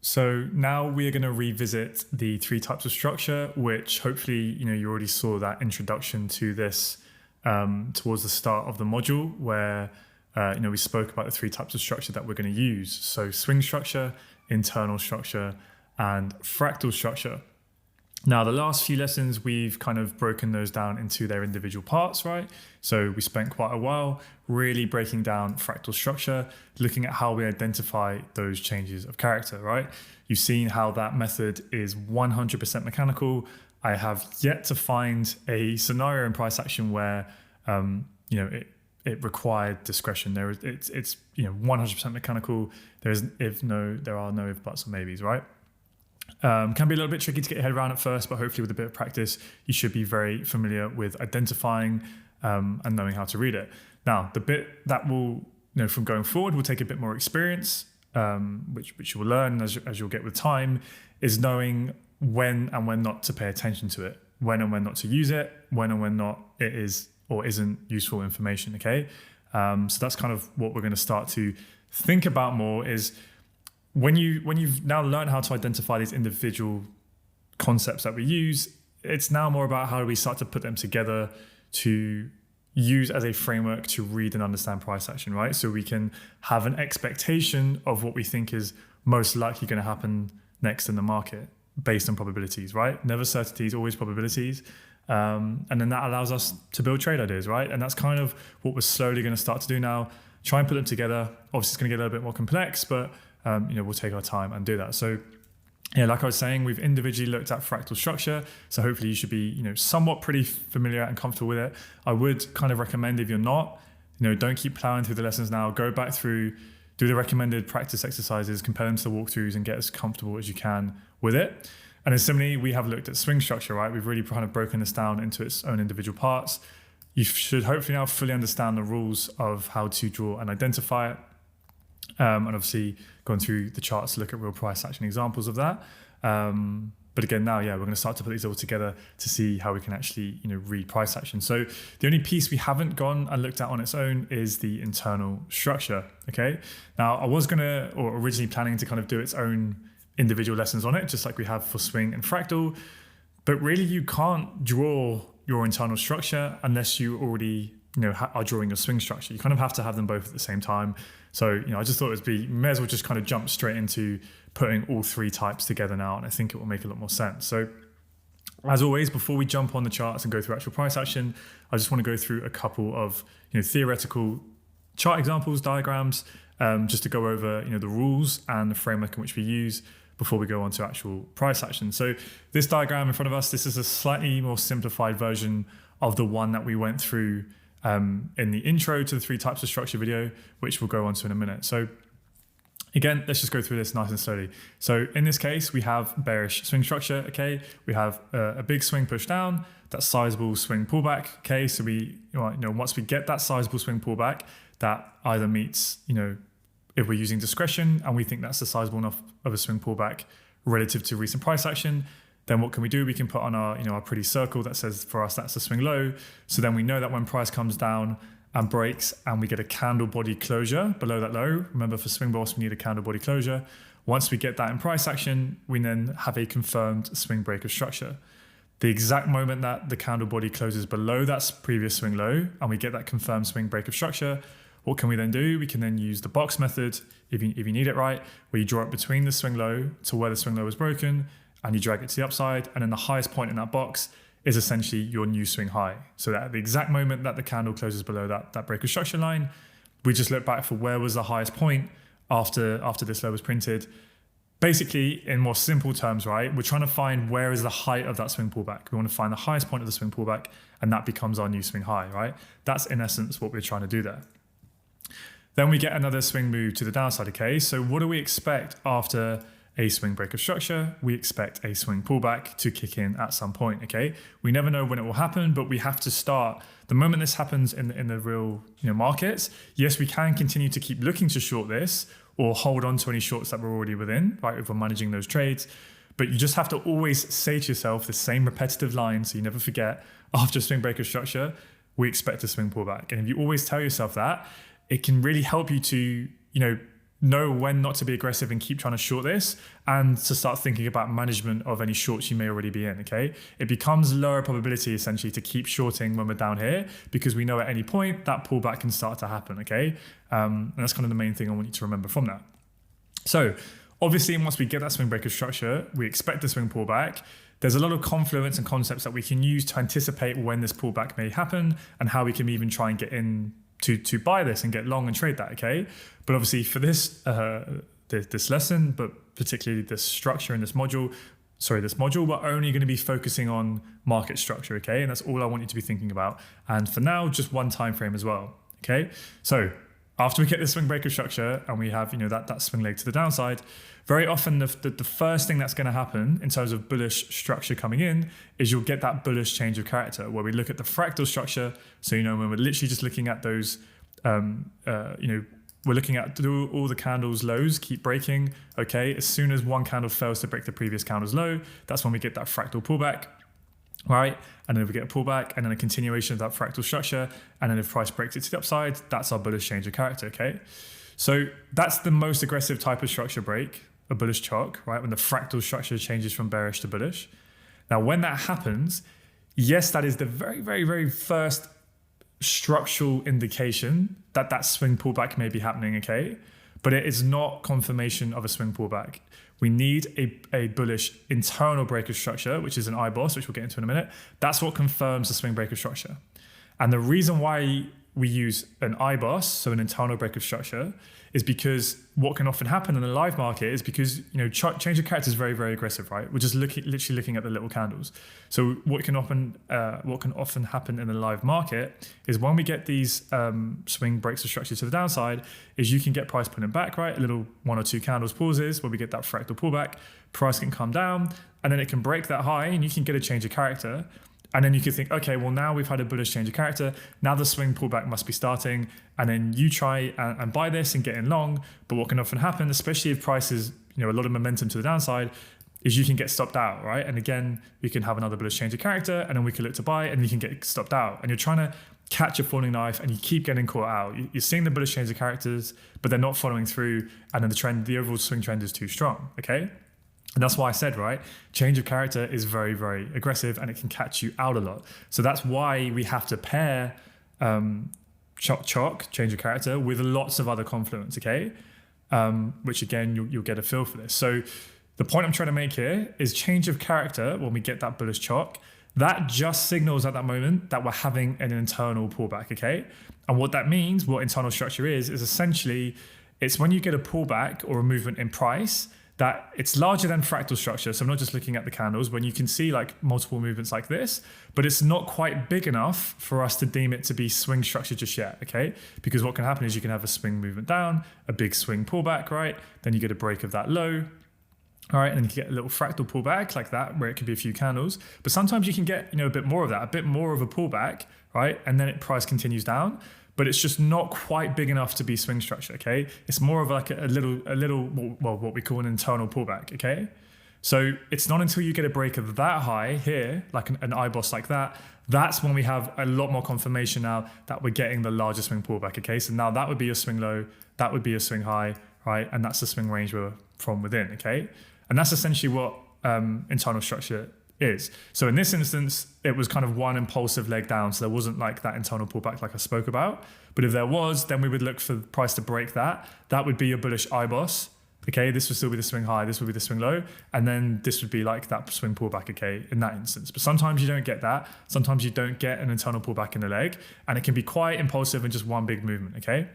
So now we are going to revisit the three types of structure, which hopefully you already saw that introduction to this towards the start of the module, where we spoke about the three types of structure that we're going to use. So swing structure, internal structure, and fractal structure. Now, the last few lessons, we've kind of broken those down into their individual parts, right? So we spent quite a while really breaking down fractal structure, looking at how we identify those changes of character, right? You've seen how that method is 100% mechanical. I have yet to find a scenario in price action where, it required discretion. It's 100% mechanical. There are no if, buts, or maybes, right? Can be a little bit tricky to get your head around at first, but hopefully with a bit of practice, you should be very familiar with identifying and knowing how to read it. Now, the bit that will, from going forward, will take a bit more experience, which you will learn as you'll get with time, is knowing when and when not to pay attention to it, when and when not to use it, when and when not it is or isn't useful information, okay? So that's kind of what we're going to start to think about more is, when you've now learned how to identify these individual concepts that we use, it's now more about how do we start to put them together to use as a framework to read and understand price action, right? So we can have an expectation of what we think is most likely going to happen next in the market based on probabilities, right? Never certainties, always probabilities. And then that allows us to build trade ideas, right? And that's kind of what we're slowly going to start to do now. Try and put them together. Obviously, it's going to get a little bit more complex, but we'll take our time and do that. So yeah, like I was saying, we've individually looked at fractal structure. So hopefully you should be, somewhat pretty familiar and comfortable with it. I would kind of recommend, if you're not, don't keep plowing through the lessons now. Go back through, do the recommended practice exercises, compare them to the walkthroughs, and get as comfortable as you can with it. And then similarly, we have looked at swing structure, right? We've really kind of broken this down into its own individual parts. You should hopefully now fully understand the rules of how to draw and identify it. And obviously gone through the charts to look at real price action examples of that. But again, now, we're going to start to put these all together to see how we can actually, read price action. So the only piece we haven't gone and looked at on its own is the internal structure, okay? Now, I was originally planning to kind of do its own individual lessons on it, just like we have for swing and fractal. But really, you can't draw your internal structure unless you already are drawing your swing structure. You kind of have to have them both at the same time. So, I just thought may as well just kind of jump straight into putting all three types together now. And I think it will make a lot more sense. So as always, before we jump on the charts and go through actual price action, I just want to go through a couple of, theoretical chart examples, diagrams, just to go over, the rules and the framework in which we use before we go on to actual price action. So this diagram in front of us, this is a slightly more simplified version of the one that we went through in the intro to the three types of structure video, which we'll go on to in a minute. So again, let's just go through this nice and slowly. So in this case, we have bearish swing structure, okay? We have a big swing push down, that sizable swing pullback, okay? So once we get that sizable swing pullback, that either meets, if we're using discretion and we think that's a sizable enough of a swing pullback relative to recent price action, then what can we do? We can put on our pretty circle that says for us that's a swing low. So then we know that when price comes down and breaks and we get a candle body closure below that low, remember for swing boss we need a candle body closure. Once we get that in price action, we then have a confirmed swing break of structure. The exact moment that the candle body closes below that previous swing low and we get that confirmed swing break of structure, what can we then do? We can then use the box method if you need it right, where you draw it between the swing low to where the swing low was broken, and you drag it to the upside, and then the highest point in that box is essentially your new swing high. So that at the exact moment that the candle closes below that break of structure line, we just look back for where was the highest point after this low was printed. Basically, in more simple terms, right, we're trying to find where is the height of that swing pullback. We want to find the highest point of the swing pullback, and that becomes our new swing high, right? That's in essence what we're trying to do there. Then we get another swing move to the downside, okay? So what do we expect after a swing break of structure? We expect a swing pullback to kick in at some point, okay? We never know when it will happen, but we have to start. The moment this happens in the real markets, yes, we can continue to keep looking to short this or hold on to any shorts that we're already within, right, if we're managing those trades. But you just have to always say to yourself the same repetitive line so you never forget, after a swing break of structure, we expect a swing pullback. And if you always tell yourself that, it can really help you to, know when not to be aggressive and keep trying to short this, and to start thinking about management of any shorts you may already be in, okay? It becomes lower probability essentially to keep shorting when we're down here, because we know at any point that pullback can start to happen, okay? And that's kind of the main thing I want you to remember from that. So obviously, once we get that swing breaker structure, we expect the swing pullback. There's a lot of confluence and concepts that we can use to anticipate when this pullback may happen and how we can even try and get in to buy this and get long and trade that, okay? But obviously for this this lesson, but particularly this structure in this module, we're only going to be focusing on market structure, okay? And that's all I want you to be thinking about. And for now, just one time frame as well, okay? So after we get the swing breaker structure and we have, that swing leg to the downside, very often the first thing that's going to happen in terms of bullish structure coming in is you'll get that bullish change of character where we look at the fractal structure. So, when we're literally just looking at those, we're looking at all the candles lows keep breaking. Okay. As soon as one candle fails to break the previous candle's low, that's when we get that fractal pullback. Right, and then we get a pullback and then a continuation of that fractal structure, and then if price breaks it to the upside, that's our bullish change of character, okay? So that's the most aggressive type of structure break, a bullish chalk, right, when the fractal structure changes from bearish to bullish. Now, when that happens, yes, that is the very, very, very first structural indication that that swing pullback may be happening, okay? But it is not confirmation of a swing pullback. We need a bullish internal breaker structure, which is an IBOS, which we'll get into in a minute. That's what confirms the swing breaker structure. And the reason why we use an IBOS, so an internal breaker structure, is because what can often happen in the live market is because, change of character is very, very aggressive, right? We're just literally looking at the little candles. So what can often happen in the live market is when we get these swing breaks of structure to the downside, is you can get price pulling back, right? A little 1 or 2 candles pauses where we get that fractal pullback, price can come down, and then it can break that high and you can get a change of character. And then you could think, okay, well, now we've had a bullish change of character. Now the swing pullback must be starting. And then you try and buy this and get in long. But what can often happen, especially if prices, a lot of momentum to the downside, is you can get stopped out, right? And again, we can have another bullish change of character, and then we can look to buy and you can get stopped out. And you're trying to catch a falling knife and you keep getting caught out. You're seeing the bullish change of characters, but they're not following through. And then the overall swing trend is too strong, okay? And that's why I said, right, change of character is very, very aggressive and it can catch you out a lot. So that's why we have to pair chalk, change of character, with lots of other confluence, okay? Which again, you'll get a feel for this. So the point I'm trying to make here is change of character, when we get that bullish chalk, that just signals at that moment that we're having an internal pullback, okay? And what that means, what internal structure is essentially, it's when you get a pullback or a movement in price, that it's larger than fractal structure. So I'm not just looking at the candles, when you can see like multiple movements like this, but it's not quite big enough for us to deem it to be swing structure just yet, okay? Because what can happen is you can have a swing movement down, a big swing pullback, right? Then you get a break of that low, all right? And then you get a little fractal pullback like that, where it could be a few candles. But sometimes you can get, a bit more of that, a bit more of a pullback, right? And then price continues down. But it's just not quite big enough to be swing structure, okay? It's more of like a little, what we call an internal pullback, okay? So it's not until you get a break of that high here, like an IBOS like that, that's when we have a lot more confirmation now that we're getting the larger swing pullback, okay? So now that would be a swing low, that would be a swing high, right? And that's the swing range we're from within, okay? And that's essentially what internal structure is. So in this instance, it was kind of one impulsive leg down. So there wasn't like that internal pullback like I spoke about. But if there was, then we would look for the price to break that. That would be a bullish IBOS. Okay, this would still be the swing high, this would be the swing low, and then this would be like that swing pullback, okay, in that instance. But sometimes you don't get that. Sometimes you don't get an internal pullback in the leg, and it can be quite impulsive and just one big movement, okay?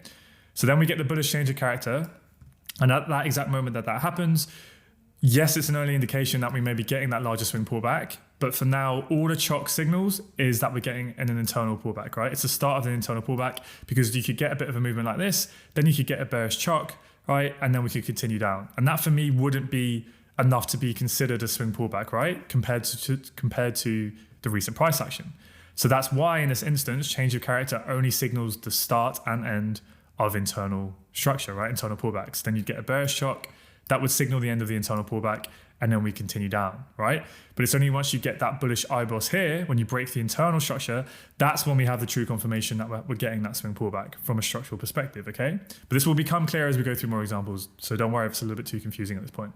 So then we get the bullish change of character, and at that exact moment that happens, yes, it's an early indication that we may be getting that larger swing pullback, but for now, all the chalk signals is that we're getting an internal pullback, right? It's the start of an internal pullback, because you could get a bit of a movement like this, then you could get a bearish chalk, right? And then we could continue down. And that for me wouldn't be enough to be considered a swing pullback, right? Compared to the recent price action. So that's why in this instance, change of character only signals the start and end of internal structure, right? Internal pullbacks. Then you get a bearish chalk, that would signal the end of the internal pullback, and then we continue down, right? But it's only once you get that bullish IBOS here, when you break the internal structure, that's when we have the true confirmation that we're getting that swing pullback from a structural perspective, okay? But this will become clear as we go through more examples, so don't worry if it's a little bit too confusing at this point.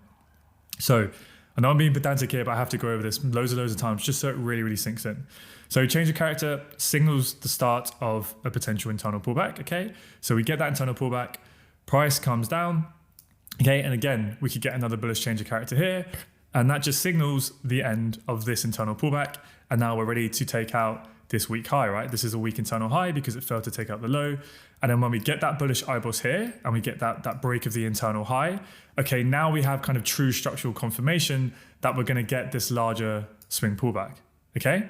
So I know I'm being pedantic here, but I have to go over this loads of times just so it really, really sinks in. So change of character signals the start of a potential internal pullback, okay? So we get that internal pullback, price comes down, okay? And again, we could get another bullish change of character here, and that just signals the end of this internal pullback. And now we're ready to take out this weak high, right? This is a weak internal high because it failed to take out the low. And then when we get that bullish IBOS here and we get that break of the internal high, okay, now we have kind of true structural confirmation that we're going to get this larger swing pullback, okay?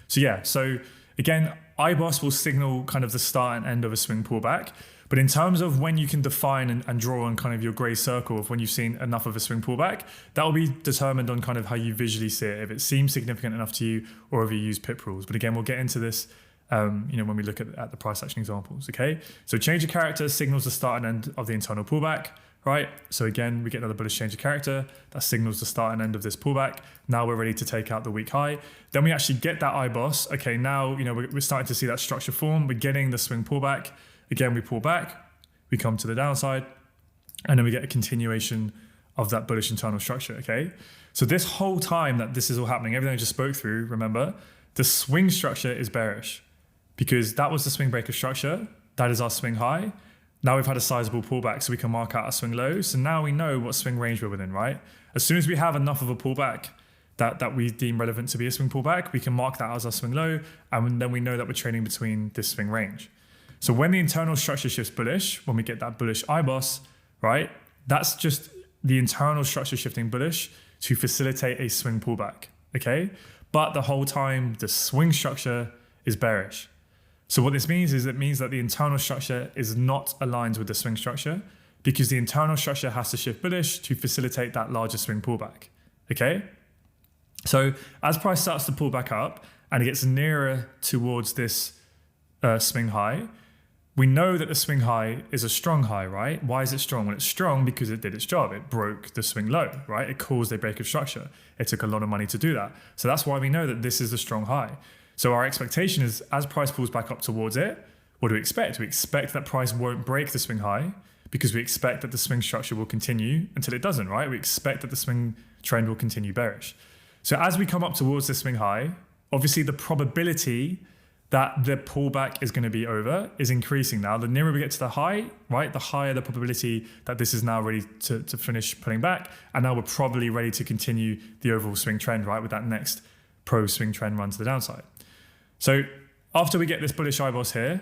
So again, IBOS will signal kind of the start and end of a swing pullback. But in terms of when you can define and draw on kind of your gray circle of when you've seen enough of a swing pullback, that will be determined on kind of how you visually see it, if it seems significant enough to you or if you use pip rules. But again, we'll get into this when we look at the price action examples, okay? So change of character signals the start and end of the internal pullback, right? So again, we get another bullish change of character that signals the start and end of this pullback. Now we're ready to take out the weak high. Then we actually get that IBOS. Okay, now we're starting to see that structure form. We're getting the swing pullback. Again, we pull back, we come to the downside, and then we get a continuation of that bullish internal structure, okay? So this whole time that this is all happening, everything I just spoke through, remember, the swing structure is bearish because that was the swing breaker structure. That is our swing high. Now we've had a sizable pullback, so we can mark out our swing low. So now we know what swing range we're within, right? As soon as we have enough of a pullback that we deem relevant to be a swing pullback, we can mark that as our swing low, and then we know that we're trading between this swing range. So when the internal structure shifts bullish, when we get that bullish IBOS, right, that's just the internal structure shifting bullish to facilitate a swing pullback, okay? But the whole time, the swing structure is bearish. So what this means is it means that the internal structure is not aligned with the swing structure because the internal structure has to shift bullish to facilitate that larger swing pullback, okay? So as price starts to pull back up and it gets nearer towards this swing high, we know that the swing high is a strong high, right? Why is it strong? Well, it's strong because it did its job. It broke the swing low, right? It caused a break of structure. It took a lot of money to do that. So that's why we know that this is a strong high. So our expectation is as price pulls back up towards it, what do we expect? We expect that price won't break the swing high because we expect that the swing structure will continue until it doesn't, right? We expect that the swing trend will continue bearish. So as we come up towards the swing high, obviously the probability that the pullback is going to be over is increasing now. The nearer we get to the high, right, the higher the probability that this is now ready to finish pulling back. And now we're probably ready to continue the overall swing trend, right, with that next pro swing trend run to the downside. So after we get this bullish IBOS here,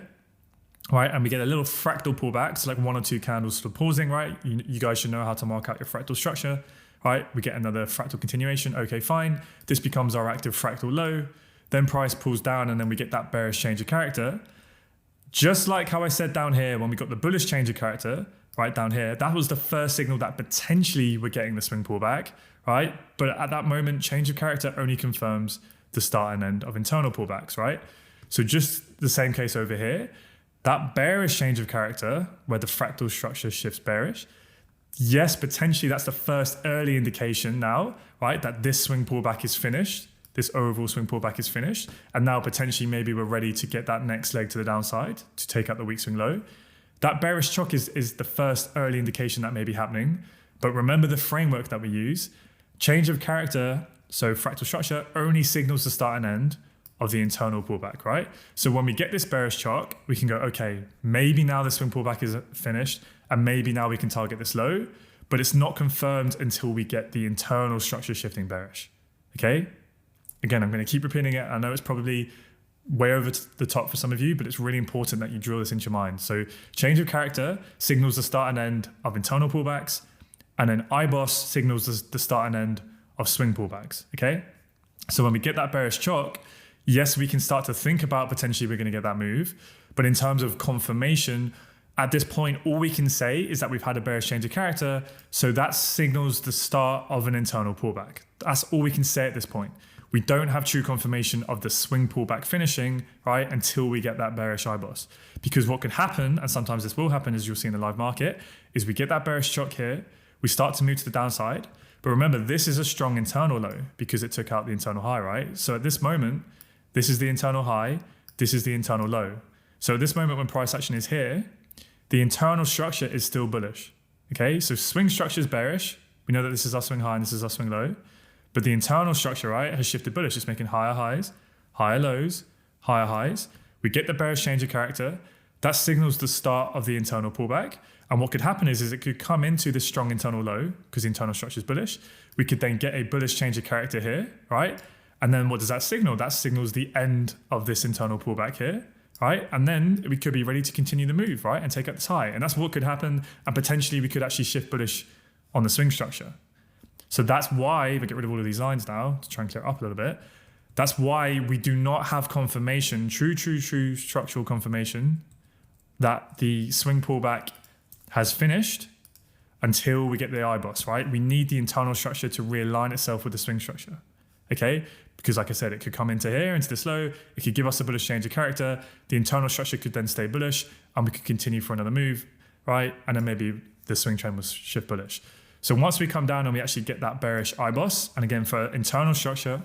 right, and we get a little fractal pullback, so like 1 or 2 candles sort of pausing, right? You guys should know how to mark out your fractal structure, right? We get another fractal continuation. Okay, fine. This becomes our active fractal low. Then price pulls down and then we get that bearish change of character. Just like how I said down here, when we got the bullish change of character, right down here, that was the first signal that potentially we're getting the swing pullback, right? But at that moment, change of character only confirms the start and end of internal pullbacks, right? So just the same case over here, that bearish change of character where the fractal structure shifts bearish, yes, potentially that's the first early indication now, right? That this swing pullback is finished. This overall swing pullback is finished. And now potentially maybe we're ready to get that next leg to the downside to take out the weak swing low. That bearish chock is the first early indication that may be happening. But remember the framework that we use. Change of character, so fractal structure, only signals the start and end of the internal pullback, right? So when we get this bearish chock, we can go, okay, maybe now the swing pullback is finished and maybe now we can target this low, but it's not confirmed until we get the internal structure shifting bearish, okay? Again, I'm going to keep repeating it. I know it's probably way over the top for some of you, but it's really important that you drill this into your mind. So change of character signals the start and end of internal pullbacks, and then IBOS signals the start and end of swing pullbacks, okay? So when we get that bearish chock, yes, we can start to think about potentially we're going to get that move, but in terms of confirmation, at this point, all we can say is that we've had a bearish change of character, so that signals the start of an internal pullback. That's all we can say at this point. we don't have true confirmation of the swing pullback finishing, right, until we get that bearish IBOS. Because what could happen, and sometimes this will happen as you'll see in the live market, is we get that bearish shock here, we start to move to the downside. But remember, this is a strong internal low because it took out the internal high, right? So at this moment, this is the internal high, this is the internal low. So at this moment when price action is here, the internal structure is still bullish. Okay, so swing structure is bearish. We know that this is our swing high and this is our swing low. But the internal structure, right, has shifted bullish. It's making higher highs, higher lows, higher highs. We get the bearish change of character. That signals the start of the internal pullback. And what could happen is it could come into this strong internal low because the internal structure is bullish. We could then get a bullish change of character here, right? And then what does that signal? That signals the end of this internal pullback here, right? And then we could be ready to continue the move, right? And take up this high. And that's what could happen. And potentially we could actually shift bullish on the swing structure. So that's why, if I get rid of all of these lines now to try and clear it up a little bit, that's why we do not have confirmation, true structural confirmation that the swing pullback has finished until we get the IBOS, right? We need the internal structure to realign itself with the swing structure, okay? Because like I said, it could come into here, into this low, it could give us a bullish change of character, the internal structure could then stay bullish, and we could continue for another move, right? And then maybe the swing trend will shift bullish. So once we come down and we actually get that bearish IBOS, and again, for internal structure,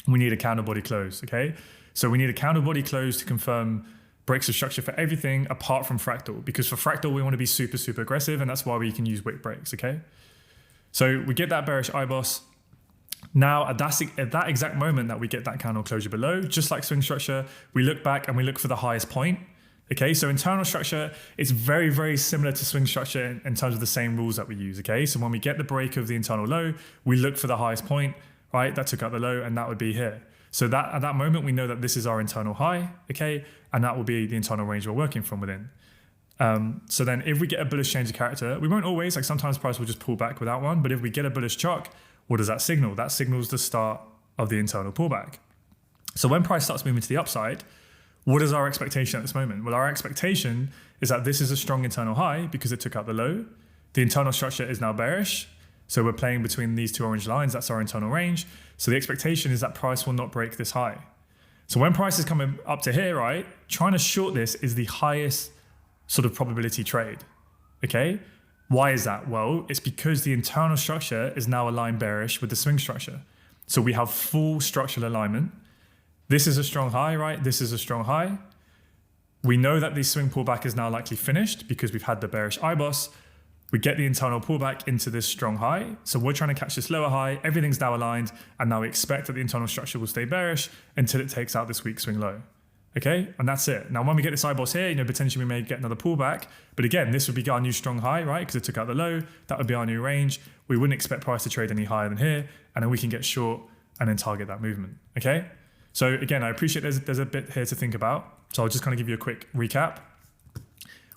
we need a counter body close, okay? So we need a counter body close to confirm breaks of structure for everything apart from fractal, because for fractal, we want to be super aggressive, and that's why we can use wick breaks, okay? So we get that bearish IBOS. Now, at that exact moment that we get that candle closure below, just like swing structure, we look back and we look for the highest point. Okay, so internal structure is very similar to swing structure in terms of the same rules that we use, okay? So when we get the break of the internal low, we look for the highest point, right? That took out the low, and that would be here. So that at that moment, we know that this is our internal high, okay? And that will be the internal range we're working from within. So then if we get a bullish change of character, we won't always, like sometimes price will just pull back without one, but if we get a bullish chalk, what does that signal? That signals the start of the internal pullback. So when price starts moving to the upside, what is our expectation at this moment? Well, our expectation is that this is a strong internal high because it took out the low. The internal structure is now bearish. So we're playing between these two orange lines. That's our internal range. So the expectation is that price will not break this high. So when price is coming up to here, right, trying to short this is the highest sort of probability trade, okay? Why is that? Well, it's because the internal structure is now aligned bearish with the swing structure. So we have full structural alignment. This is a strong high, right? This is a strong high. We know that the swing pullback is now likely finished because we've had the bearish IBOS. We get the internal pullback into this strong high. So we're trying to catch this lower high. Everything's now aligned. And now we expect that the internal structure will stay bearish until it takes out this weak swing low. Okay, and that's it. Now, when we get this IBOS here, potentially we may get another pullback. But again, this would be our new strong high, right? Because it took out the low. That would be our new range. We wouldn't expect price to trade any higher than here. And then we can get short and then target that movement, okay? So again, I appreciate there's a bit here to think about. So I'll just kind of give you a quick recap.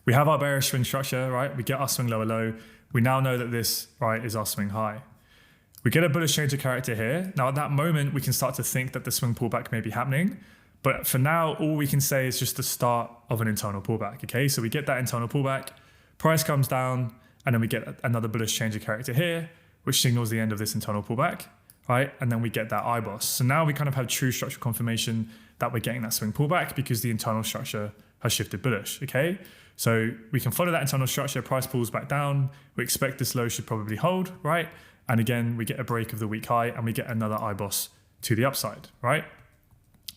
We have our bearish swing structure, right? We get our swing lower low. We now know that this, right, is our swing high. We get a bullish change of character here. Now at that moment, we can start to think that the swing pullback may be happening. But for now, all we can say is just the start of an internal pullback, okay? So we get that internal pullback, price comes down, and then we get another bullish change of character here, which signals the end of this internal pullback, right? And then we get that IBOS. So now we kind of have true structural confirmation that we're getting that swing pullback because the internal structure has shifted bullish, okay? So we can follow that internal structure, price pulls back down, we expect this low should probably hold, right? And again, we get a break of the weak high and we get another IBOS to the upside, right?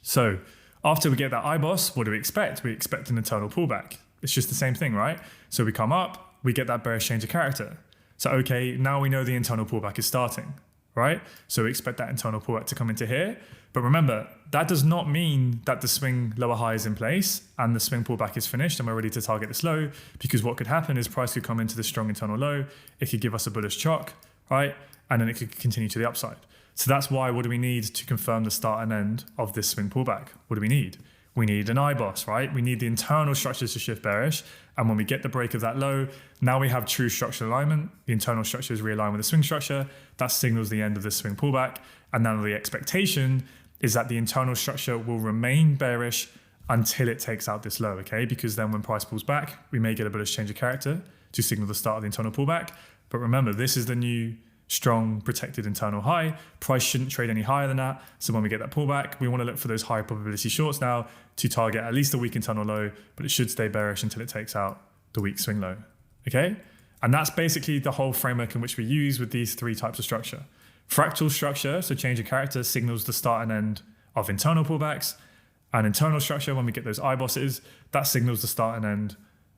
So after we get that IBOS, what do we expect? We expect an internal pullback. It's just the same thing, right? So we come up, we get that bearish change of character. So, okay, now we know the internal pullback is starting, right? So we expect that internal pullback to come into here. But remember, that does not mean that the swing lower high is in place and the swing pullback is finished and we're ready to target this low, because what could happen is price could come into the strong internal low. It could give us a bullish chalk, right? And then it could continue to the upside. So that's why, what do we need to confirm the start and end of this swing pullback? What do we need? We need an IBOS, right? We need the internal structures to shift bearish. And when we get the break of that low, now we have true structural alignment. The internal structure is realigned with the swing structure. That signals the end of the swing pullback. And now the expectation is that the internal structure will remain bearish until it takes out this low, okay? Because then when price pulls back, we may get a bullish change of character to signal the start of the internal pullback. But remember, this is the new strong protected internal high. Price shouldn't trade any higher than that. So when we get that pullback, we want to look for those high probability shorts now to target at least a weak internal low, but it should stay bearish until it takes out the weak swing low. Okay? And that's basically the whole framework in which we use with these three types of structure. Fractal structure, so change of character, signals the start and end of internal pullbacks. And internal structure, when we get those IBOSes, that signals the start and end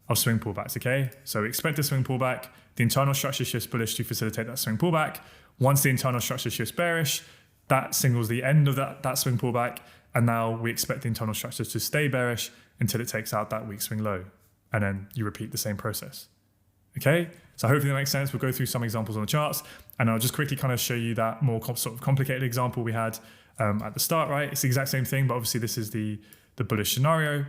of swing pullbacks, okay? So we expect a swing pullback. The internal structure shifts bullish to facilitate that swing pullback. Once the internal structure shifts bearish, that signals the end of that swing pullback. And now we expect the internal structure to stay bearish until it takes out that weak swing low. And then you repeat the same process, okay? So hopefully that makes sense. We'll go through some examples on the charts, and I'll just quickly kind of show you that more sort of complicated example we had at the start, right? It's the exact same thing, but obviously this is the bullish scenario.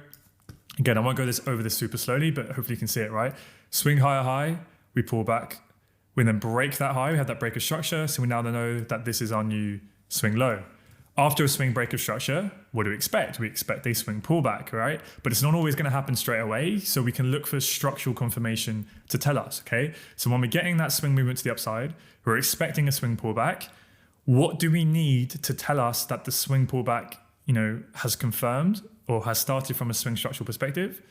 Again, I won't go over this super slowly, but hopefully you can see it, right? Swing higher high, we pull back, we then break that high, we have that break of structure, so we now know that this is our new swing low. After a swing break of structure, what do we expect? We expect a swing pullback, right? But it's not always going to happen straight away, so we can look for structural confirmation to tell us, okay? So when we're getting that swing movement to the upside, we're expecting a swing pullback. What do we need to tell us that the swing pullback, has confirmed or has started from a swing structural perspective?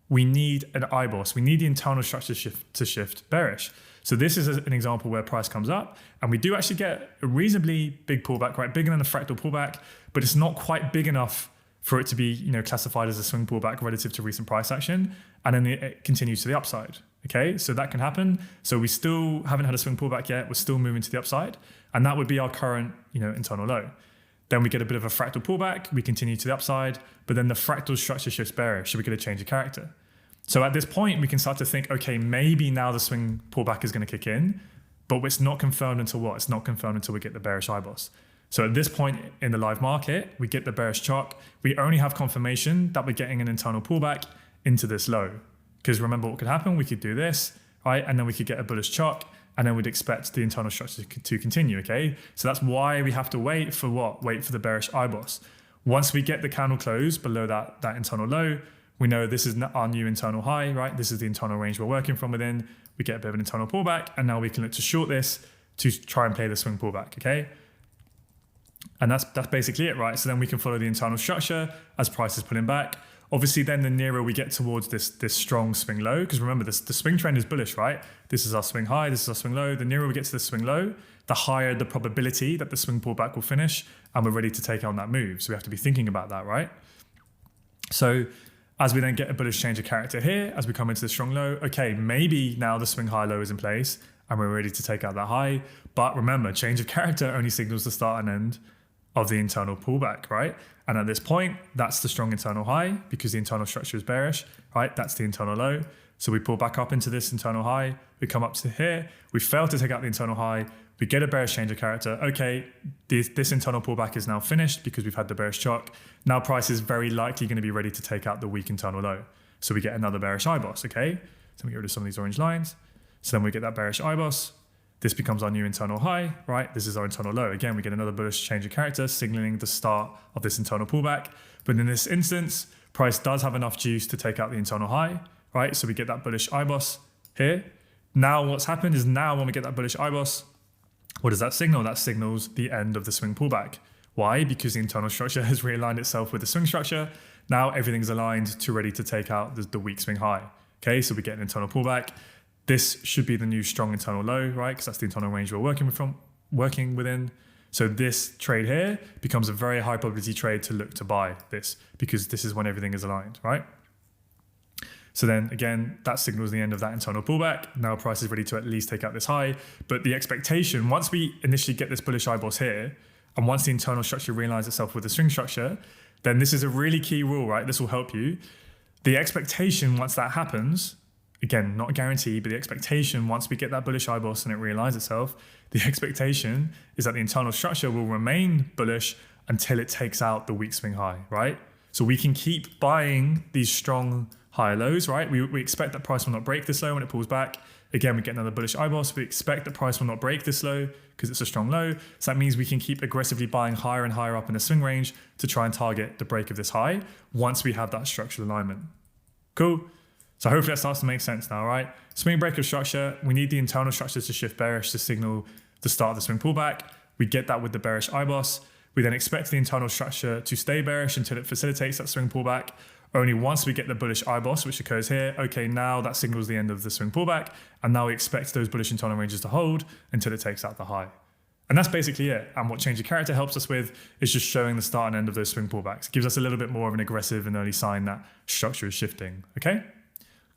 We need an IBOS. We need the internal structure to shift bearish. So this is an example where price comes up and we do actually get a reasonably big pullback, right? Bigger than a fractal pullback, but it's not quite big enough for it to be, classified as a swing pullback relative to recent price action. And then it continues to the upside. Okay, so that can happen. So we still haven't had a swing pullback yet. We're still moving to the upside. And that would be our current, internal low. Then we get a bit of a fractal pullback. We continue to the upside, but then the fractal structure shifts bearish. So we get a change of character. So at this point, we can start to think, okay, maybe now the swing pullback is going to kick in, but it's not confirmed until what? It's not confirmed until we get the bearish IBOS. So at this point in the live market, we get the bearish chalk. We only have confirmation that we're getting an internal pullback into this low. Because remember what could happen? We could do this, right? And then we could get a bullish chalk, and then we'd expect the internal structure to continue, okay? So that's why we have to wait for what? Wait for the bearish IBOS. Once we get the candle close below that internal low, we know this is our new internal high, right? This is the internal range we're working from within. We get a bit of an internal pullback, and now we can look to short this to try and play the swing pullback, okay? And that's basically it, right? So then we can follow the internal structure as price is pulling back. Obviously, then the nearer we get towards this strong swing low, because remember, the swing trend is bullish, right? This is our swing high, this is our swing low. The nearer we get to the swing low, the higher the probability that the swing pullback will finish, and we're ready to take on that move. So we have to be thinking about that, right? So as we then get a bullish change of character here, as we come into the strong low, okay, maybe now the swing high low is in place and we're ready to take out that high. But remember, change of character only signals the start and end of the internal pullback, right? And at this point, that's the strong internal high because the internal structure is bearish, right? That's the internal low. So we pull back up into this internal high. We come up to here. We fail to take out the internal high. We get a bearish change of character. Okay, this internal pullback is now finished because we've had the bearish chalk. Now price is very likely going to be ready to take out the weak internal low. So we get another bearish IBOS, okay? So we get rid of some of these orange lines. So then we get that bearish IBOS. This becomes our new internal high, right? This is our internal low. Again, we get another bullish change of character, signaling the start of this internal pullback. But in this instance, price does have enough juice to take out the internal high, right? So we get that bullish IBOS here. Now what's happened is now when we get that bullish IBOS, what does that signal? That signals the end of the swing pullback. Why? Because the internal structure has realigned itself with the swing structure. Now everything's aligned to ready to take out the weak swing high. Okay, so we get an internal pullback. This should be the new strong internal low, right? Because that's the internal range we're working within. So this trade here becomes a very high probability trade to look to buy this because this is when everything is aligned, right? So then again, that signals the end of that internal pullback. Now price is ready to at least take out this high. But the expectation, once we initially get this bullish IBOS here, and once the internal structure realigns itself with the swing structure, then this is a really key rule, right? This will help you. The expectation once that happens, again, not a guarantee, but the expectation once we get that bullish IBOS and it realigns itself, the expectation is that the internal structure will remain bullish until it takes out the weak swing high, right? So we can keep buying these strong higher lows, right? We expect that price will not break this low when it pulls back. Again, we get another bullish IBOS. We expect that price will not break this low because it's a strong low. So that means we can keep aggressively buying higher and higher up in the swing range to try and target the break of this high once we have that structural alignment. Cool. So hopefully that starts to make sense now, right? Swing break of structure, we need the internal structure to shift bearish to signal the start of the swing pullback. We get that with the bearish IBOS. We then expect the internal structure to stay bearish until it facilitates that swing pullback. Only once we get the bullish IBOS, which occurs here, okay, now that signals the end of the swing pullback, and now we expect those bullish internal ranges to hold until it takes out the high. And that's basically it. And what change of character helps us with is just showing the start and end of those swing pullbacks. It gives us a little bit more of an aggressive and early sign that structure is shifting, okay?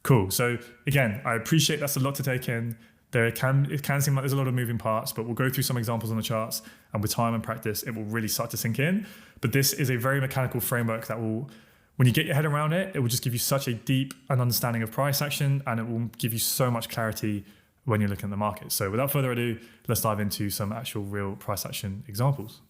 Cool, so again, I appreciate that's a lot to take in. It can seem like there's a lot of moving parts, but we'll go through some examples on the charts, and with time and practice, it will really start to sink in. But this is a very mechanical framework that will, when you get your head around it, it will just give you such a deep understanding of price action, and it will give you so much clarity when you're looking at the market. So without further ado, let's dive into some actual real price action examples.